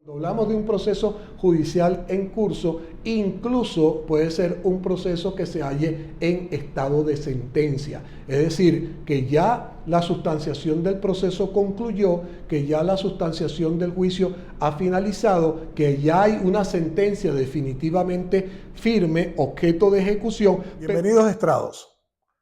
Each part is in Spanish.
Cuando hablamos de un proceso judicial en curso, incluso puede ser un proceso que se halle en estado de sentencia. Es decir, que ya la sustanciación del proceso concluyó, que ya la sustanciación del juicio ha finalizado, que ya hay una sentencia definitivamente firme, objeto de ejecución. Bienvenidos a Estrados,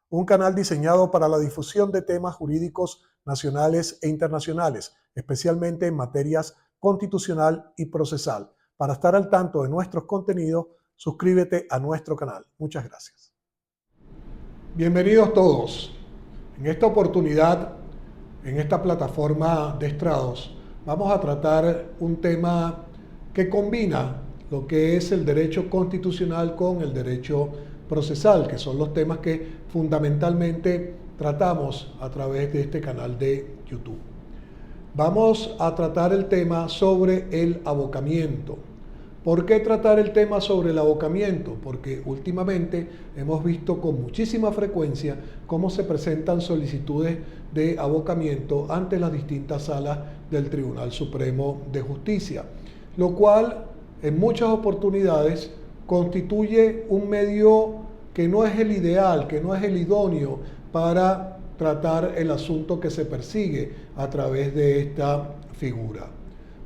un canal diseñado para la difusión de temas jurídicos nacionales e internacionales, especialmente en materias constitucional y procesal. Para estar al tanto de nuestros contenidos, suscríbete a nuestro canal. Muchas gracias. Bienvenidos todos. En esta oportunidad, en esta plataforma de Estrados, vamos a tratar un tema que combina lo que es el derecho constitucional con el derecho procesal, que son los temas que fundamentalmente tratamos a través de este canal de YouTube. Vamos a tratar el tema sobre el abocamiento. ¿Por qué tratar el tema sobre el abocamiento? Porque últimamente hemos visto con muchísima frecuencia cómo se presentan solicitudes de abocamiento ante las distintas salas del Tribunal Supremo de Justicia, lo cual en muchas oportunidades constituye un medio que no es el ideal, que no es el idóneo para tratar el asunto que se persigue a través de esta figura.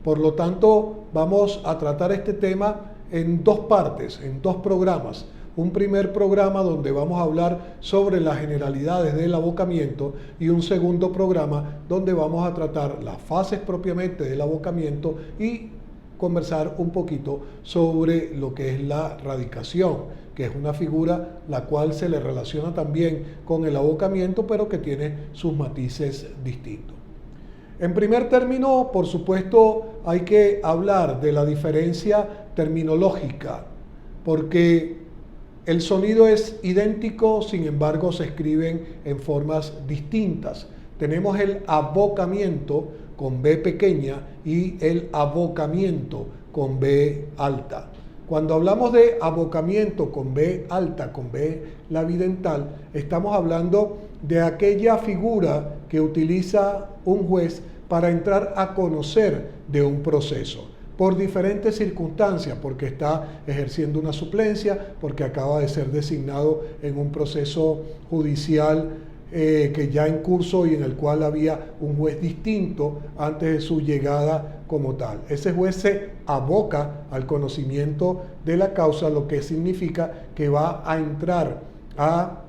Por lo tanto, vamos a tratar este tema en dos partes, en dos programas. Un primer programa donde vamos a hablar sobre las generalidades del abocamiento y un segundo programa donde vamos a tratar las fases propiamente del abocamiento y conversar un poquito sobre lo que es la radicación, que es una figura la cual se le relaciona también con el abocamiento, pero que tiene sus matices distintos. En primer término, por supuesto, hay que hablar de la diferencia terminológica, porque el sonido es idéntico, sin embargo, se escriben en formas distintas. Tenemos el abocamiento con B pequeña y el abocamiento con B alta. Cuando hablamos de abocamiento con B alta, con B labidental, estamos hablando de aquella figura que utiliza un juez para entrar a conocer de un proceso, por diferentes circunstancias, porque está ejerciendo una suplencia, porque acaba de ser designado en un proceso judicial que ya en curso y en el cual había un juez distinto antes de su llegada como tal. Ese juez se aboca al conocimiento de la causa, lo que significa que va a entrar a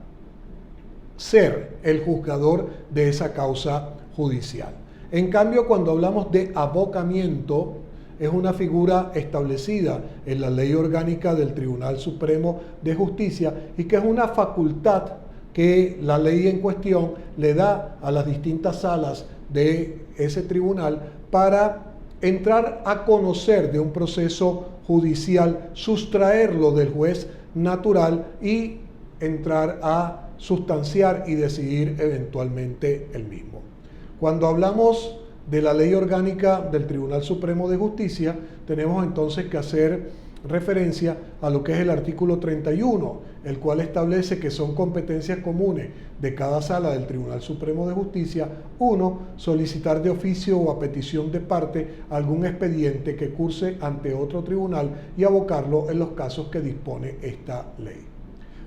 ser el juzgador de esa causa judicial. En cambio, cuando hablamos de abocamiento, es una figura establecida en la Ley Orgánica del Tribunal Supremo de Justicia y que es una facultad que la ley en cuestión le da a las distintas salas de ese tribunal para entrar a conocer de un proceso judicial, sustraerlo del juez natural y entrar a sustanciar y decidir eventualmente el mismo. Cuando hablamos de la Ley Orgánica del Tribunal Supremo de Justicia, tenemos entonces que hacer referencia a lo que es el artículo 31, el cual establece que son competencias comunes de cada sala del Tribunal Supremo de Justicia. 1. Solicitar de oficio o a petición de parte algún expediente que curse ante otro tribunal y abocarlo en los casos que dispone esta ley.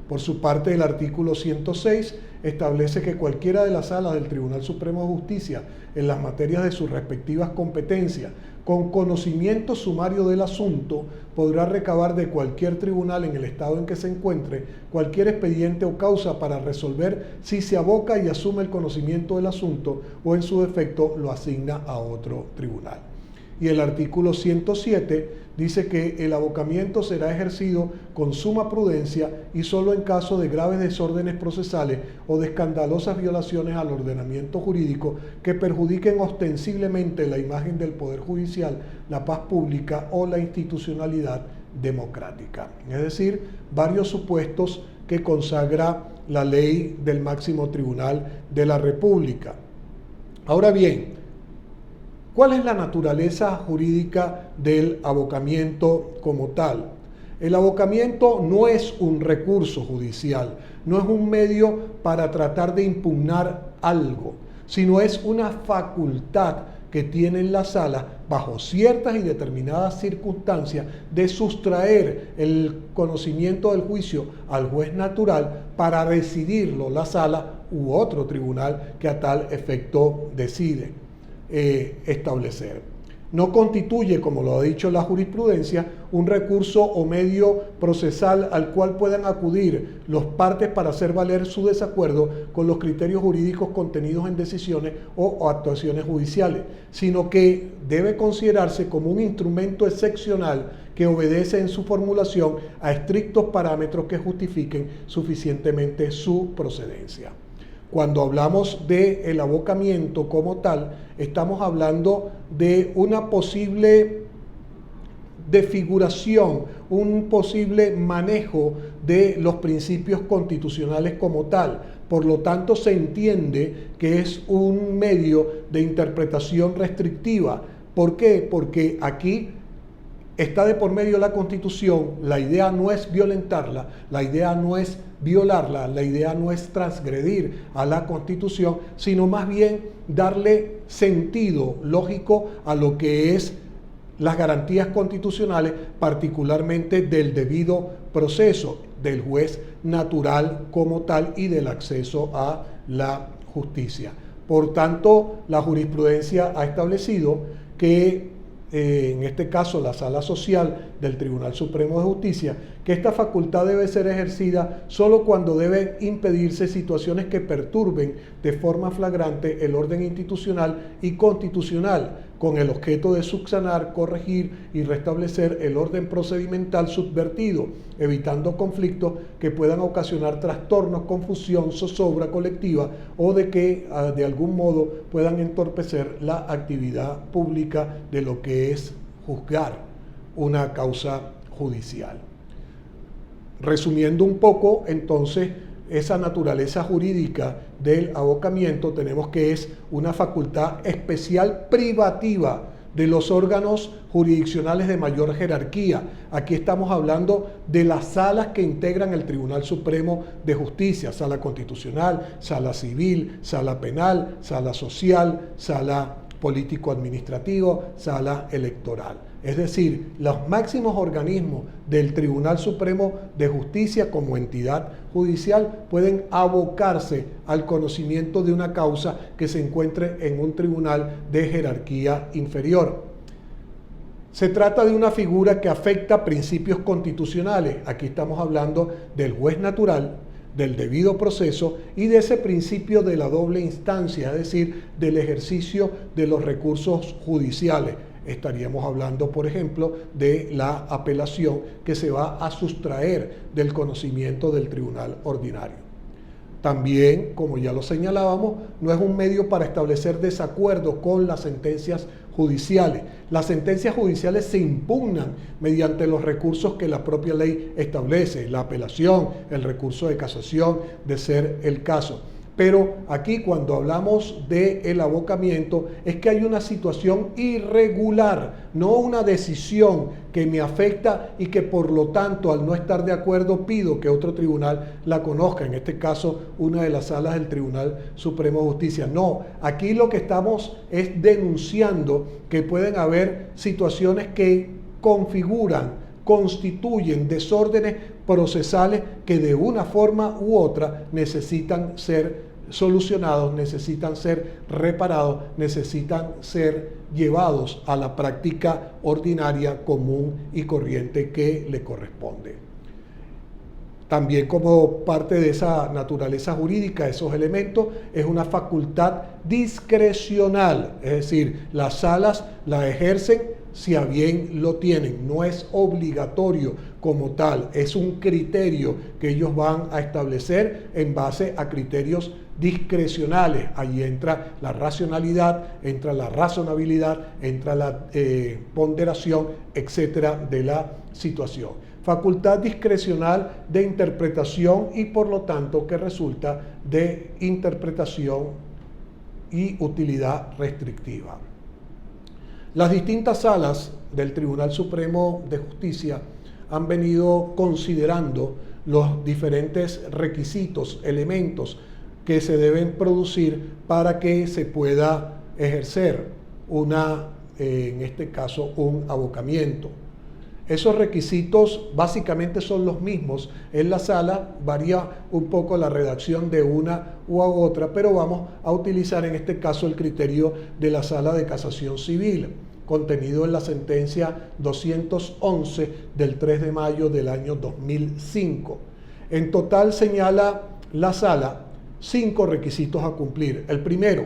Por su parte, el artículo 106 establece que cualquiera de las salas del Tribunal Supremo de Justicia, en las materias de sus respectivas competencias, con conocimiento sumario del asunto, podrá recabar de cualquier tribunal en el estado en que se encuentre cualquier expediente o causa para resolver si se aboca y asume el conocimiento del asunto o en su defecto lo asigna a otro tribunal. Y el artículo 107 dice que el abocamiento será ejercido con suma prudencia y solo en caso de graves desórdenes procesales o de escandalosas violaciones al ordenamiento jurídico que perjudiquen ostensiblemente la imagen del Poder Judicial, la paz pública o la institucionalidad democrática. Es decir, varios supuestos que consagra la ley del máximo tribunal de la República. Ahora bien, ¿cuál es la naturaleza jurídica del abocamiento como tal? El abocamiento no es un recurso judicial, no es un medio para tratar de impugnar algo, sino es una facultad que tienen las salas, bajo ciertas y determinadas circunstancias, de sustraer el conocimiento del juicio al juez natural para decidirlo la sala u otro tribunal que a tal efecto decide establecer. No constituye, como lo ha dicho la jurisprudencia, un recurso o medio procesal al cual puedan acudir los partes para hacer valer su desacuerdo con los criterios jurídicos contenidos en decisiones o actuaciones judiciales, sino que debe considerarse como un instrumento excepcional que obedece en su formulación a estrictos parámetros que justifiquen suficientemente su procedencia. Cuando hablamos de el abocamiento como tal, estamos hablando de una posible desfiguración, un posible manejo de los principios constitucionales como tal. Por lo tanto, se entiende que es un medio de interpretación restrictiva. ¿Por qué? Porque aquí está de por medio la Constitución, la idea no es violentarla, la idea no es violarla, la idea no es transgredir a la Constitución, sino más bien darle sentido lógico a lo que es las garantías constitucionales, particularmente del debido proceso, del juez natural como tal y del acceso a la justicia. Por tanto, la jurisprudencia ha establecido que en este caso la Sala Social del Tribunal Supremo de Justicia, que esta facultad debe ser ejercida solo cuando deben impedirse situaciones que perturben de forma flagrante el orden institucional y constitucional, con el objeto de subsanar, corregir y restablecer el orden procedimental subvertido, evitando conflictos que puedan ocasionar trastornos, confusión, zozobra colectiva o de que de algún modo puedan entorpecer la actividad pública de lo que es juzgar una causa judicial. Resumiendo un poco, entonces, esa naturaleza jurídica del abocamiento tenemos que es una facultad especial privativa de los órganos jurisdiccionales de mayor jerarquía. Aquí estamos hablando de las salas que integran el Tribunal Supremo de Justicia: Sala Constitucional, Sala Civil, Sala Penal, Sala Social, Sala Político-Administrativo, Sala Electoral. Es decir, los máximos organismos del Tribunal Supremo de Justicia como entidad judicial pueden abocarse al conocimiento de una causa que se encuentre en un tribunal de jerarquía inferior. Se trata de una figura que afecta principios constitucionales. Aquí estamos hablando del juez natural, del debido proceso y de ese principio de la doble instancia, es decir, del ejercicio de los recursos judiciales. Estaríamos hablando, por ejemplo, de la apelación que se va a sustraer del conocimiento del tribunal ordinario. También, como ya lo señalábamos, no es un medio para establecer desacuerdos con las sentencias judiciales. Las sentencias judiciales se impugnan mediante los recursos que la propia ley establece, la apelación, el recurso de casación, de ser el caso. Pero aquí, cuando hablamos del abocamiento, es que hay una situación irregular, no una decisión que me afecta y que por lo tanto, al no estar de acuerdo, pido que otro tribunal la conozca, en este caso una de las salas del Tribunal Supremo de Justicia. No, aquí lo que estamos es denunciando que pueden haber situaciones que configuran, constituyen desórdenes procesales que de una forma u otra necesitan ser solucionados, necesitan ser reparados, necesitan ser llevados a la práctica ordinaria, común y corriente que le corresponde. También, como parte de esa naturaleza jurídica, esos elementos, es una facultad discrecional, es decir, las salas la ejercen si a bien lo tienen, no es obligatorio como tal, es un criterio que ellos van a establecer en base a criterios discrecionales. Ahí entra la racionalidad, entra la razonabilidad, entra la ponderación, etcétera, de la situación. Facultad discrecional de interpretación y por lo tanto que resulta de interpretación y utilidad restrictiva. Las distintas salas del Tribunal Supremo de Justicia han venido considerando los diferentes requisitos, elementos que se deben producir para que se pueda ejercer en este caso, un abocamiento. Esos requisitos básicamente son los mismos en la sala, varía un poco la redacción de una u otra, pero vamos a utilizar en este caso el criterio de la Sala de Casación Civil, contenido en la sentencia 211 del 3 de mayo del año 2005. En total señala la sala 5 requisitos a cumplir. El primero,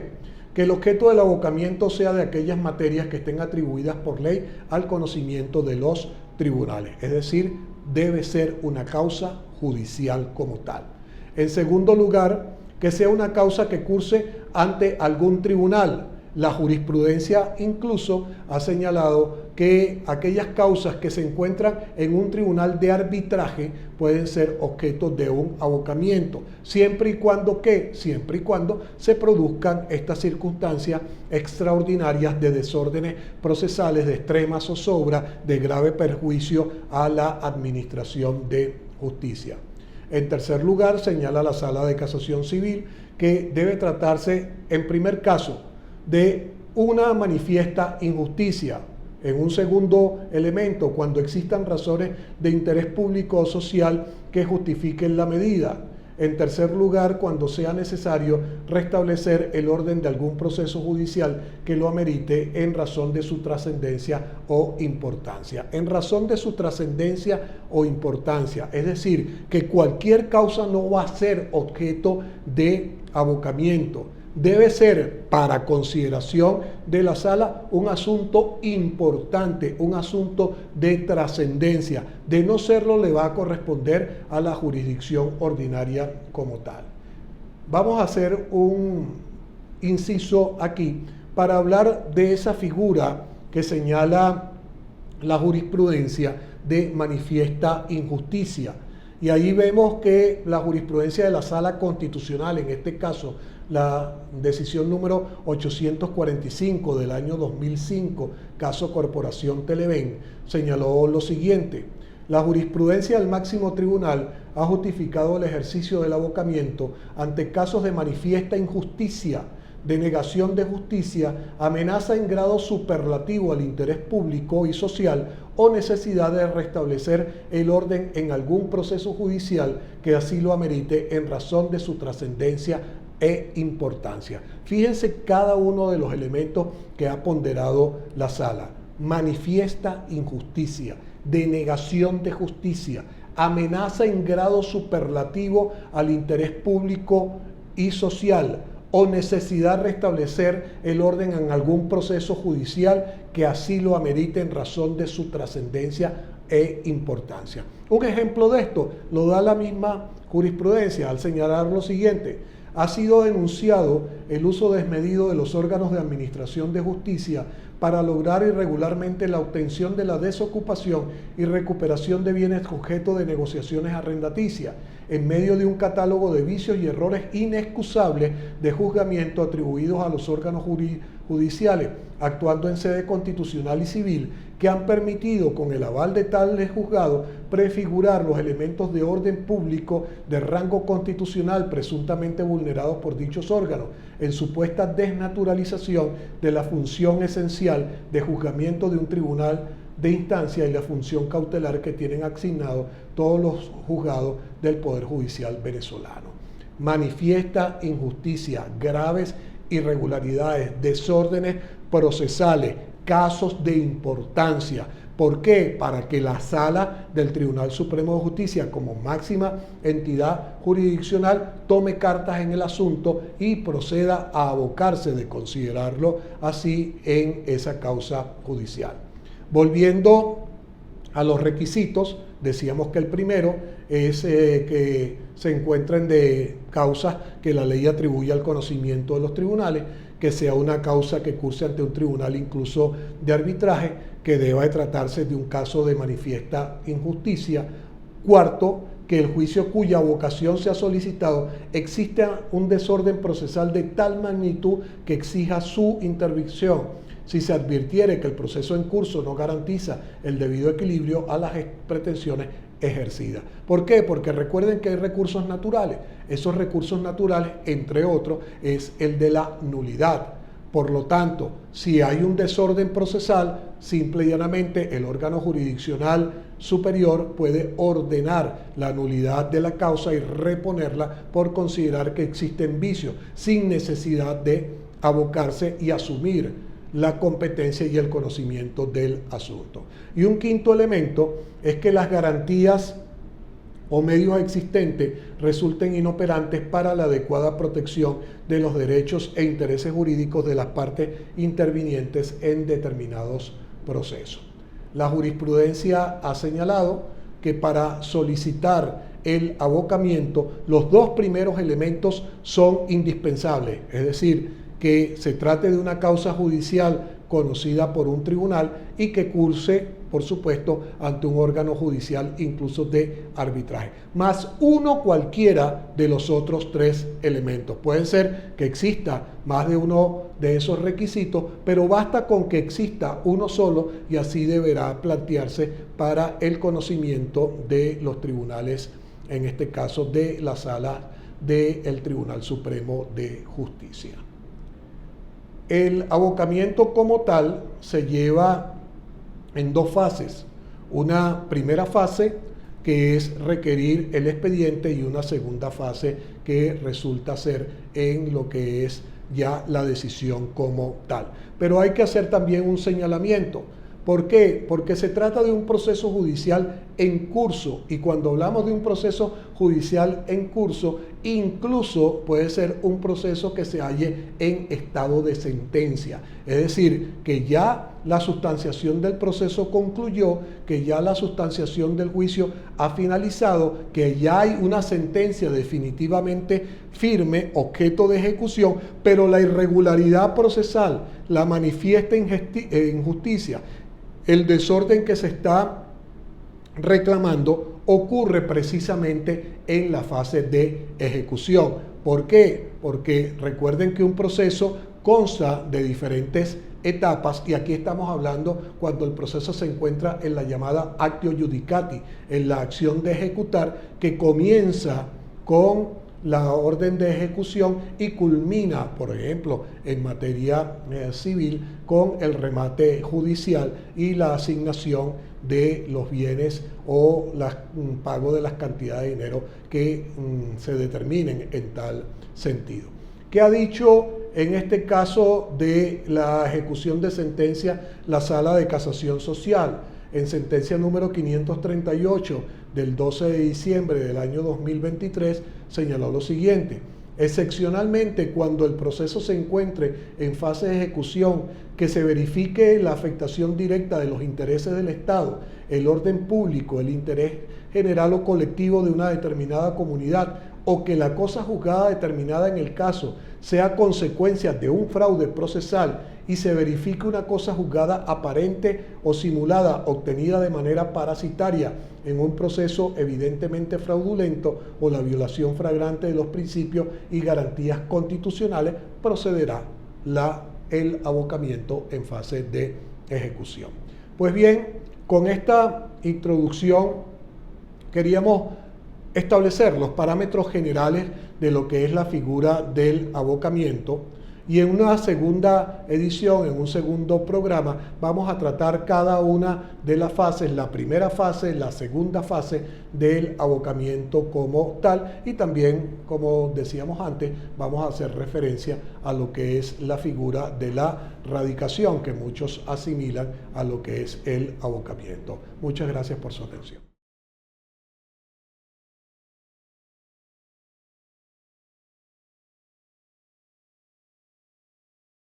que el objeto del abocamiento sea de aquellas materias que estén atribuidas por ley al conocimiento de los tribunales, es decir, debe ser una causa judicial como tal. En segundo lugar, que sea una causa que curse ante algún tribunal. La jurisprudencia incluso ha señalado que aquellas causas que se encuentran en un tribunal de arbitraje pueden ser objeto de un abocamiento, siempre y cuando se produzcan estas circunstancias extraordinarias de desórdenes procesales, de extrema zozobra, de grave perjuicio a la administración de justicia. En tercer lugar, señala la Sala de Casación Civil que debe tratarse, en primer caso, de una manifiesta injusticia. En un segundo elemento, cuando existan razones de interés público o social que justifiquen la medida. En tercer lugar, cuando sea necesario restablecer el orden de algún proceso judicial que lo amerite en razón de su trascendencia o importancia. En razón de su trascendencia o importancia, es decir, que cualquier causa no va a ser objeto de abocamiento. Debe ser, para consideración de la sala, un asunto importante, un asunto de trascendencia. De no serlo, le va a corresponder a la jurisdicción ordinaria como tal. Vamos a hacer un inciso aquí para hablar de esa figura que señala la jurisprudencia de manifiesta injusticia. Y ahí vemos que la jurisprudencia de la Sala Constitucional, en este caso la decisión número 845 del año 2005, caso Corporación Televen, señaló lo siguiente: la jurisprudencia del máximo tribunal ha justificado el ejercicio del abocamiento ante casos de manifiesta injusticia, de negación de justicia, amenaza en grado superlativo al interés público y social o necesidad de restablecer el orden en algún proceso judicial que así lo amerite en razón de su trascendencia e importancia. Fíjense cada uno de los elementos que ha ponderado la sala: manifiesta injusticia, denegación de justicia, amenaza en grado superlativo al interés público y social, o necesidad de restablecer el orden en algún proceso judicial que así lo amerite en razón de su trascendencia e importancia. Un ejemplo de esto lo da la misma jurisprudencia al señalar lo siguiente: ha sido denunciado el uso desmedido de los órganos de administración de justicia para lograr irregularmente la obtención de la desocupación y recuperación de bienes objeto de negociaciones arrendaticias, en medio de un catálogo de vicios y errores inexcusables de juzgamiento atribuidos a los órganos judiciales, actuando en sede constitucional y civil, que han permitido, con el aval de tales juzgados, prefigurar los elementos de orden público de rango constitucional presuntamente vulnerados por dichos órganos, en supuesta desnaturalización de la función esencial de juzgamiento de un tribunal de instancia y la función cautelar que tienen asignado todos los juzgados del Poder Judicial venezolano. Manifiesta injusticia, graves irregularidades, desórdenes procesales, casos de importancia. ¿Por qué? Para que la Sala del Tribunal Supremo de Justicia, como máxima entidad jurisdiccional, tome cartas en el asunto y proceda a abocarse de considerarlo así en esa causa judicial. Volviendo a los requisitos, decíamos que el primero es que se encuentren de causas que la ley atribuye al conocimiento de los tribunales, que sea una causa que curse ante un tribunal incluso de arbitraje, que deba de tratarse de un caso de manifiesta injusticia. Cuarto, que el juicio cuya vocación se ha solicitado exista un desorden procesal de tal magnitud que exija su intervención, si se advirtiere que el proceso en curso no garantiza el debido equilibrio a las pretensiones ejercidas. ¿Por qué? Porque recuerden que hay recursos naturales. Esos recursos naturales, entre otros, es el de la nulidad. Por lo tanto, si hay un desorden procesal, simple y llanamente el órgano jurisdiccional superior puede ordenar la nulidad de la causa y reponerla por considerar que existen vicios, sin necesidad de abocarse y asumir la competencia y el conocimiento del asunto. Y un quinto elemento es que las garantías o medios existentes resulten inoperantes para la adecuada protección de los derechos e intereses jurídicos de las partes intervinientes en determinados procesos. La jurisprudencia ha señalado que para solicitar el abocamiento, los dos primeros elementos son indispensables, es decir, que se trate de una causa judicial conocida por un tribunal y que curse, por supuesto, ante un órgano judicial incluso de arbitraje, más uno cualquiera de los otros tres elementos. Puede ser que exista más de uno de esos requisitos, pero basta con que exista uno solo y así deberá plantearse para el conocimiento de los tribunales, en este caso de la sala del Tribunal Supremo de Justicia. El abocamiento como tal se lleva en dos fases. Una primera fase que es requerir el expediente y una segunda fase que resulta ser en lo que es ya la decisión como tal. Pero hay que hacer también un señalamiento. ¿Por qué? Porque se trata de un proceso judicial en curso y cuando hablamos de un proceso judicial en curso, incluso puede ser un proceso que se halle en estado de sentencia. Es decir, que ya la sustanciación del proceso concluyó, que ya la sustanciación del juicio ha finalizado, que ya hay una sentencia definitivamente firme, objeto de ejecución, pero la irregularidad procesal la manifiesta en justicia. El desorden que se está reclamando ocurre precisamente en la fase de ejecución. ¿Por qué? Porque recuerden que un proceso consta de diferentes etapas y aquí estamos hablando cuando el proceso se encuentra en la llamada actio judicati, en la acción de ejecutar que comienza con la orden de ejecución y culmina, por ejemplo, en materia civil con el remate judicial y la asignación de los bienes o el pago de las cantidades de dinero que se determinen en tal sentido. ¿Qué ha dicho en este caso de la ejecución de sentencia la Sala de Casación Social? En sentencia número 538 del 12 de diciembre del año 2023 señaló lo siguiente: excepcionalmente cuando el proceso se encuentre en fase de ejecución, que se verifique la afectación directa de los intereses del Estado, el orden público, el interés general o colectivo de una determinada comunidad, o que la cosa juzgada determinada en el caso sea consecuencia de un fraude procesal y se verifique una cosa juzgada aparente o simulada obtenida de manera parasitaria en un proceso evidentemente fraudulento o la violación flagrante de los principios y garantías constitucionales, procederá el abocamiento en fase de ejecución. Pues bien, con esta introducción queríamos establecer los parámetros generales de lo que es la figura del abocamiento y en una segunda edición, en un segundo programa, vamos a tratar cada una de las fases, la primera fase, la segunda fase del abocamiento como tal y también, como decíamos antes, vamos a hacer referencia a lo que es la figura de la radicación que muchos asimilan a lo que es el abocamiento. Muchas gracias por su atención.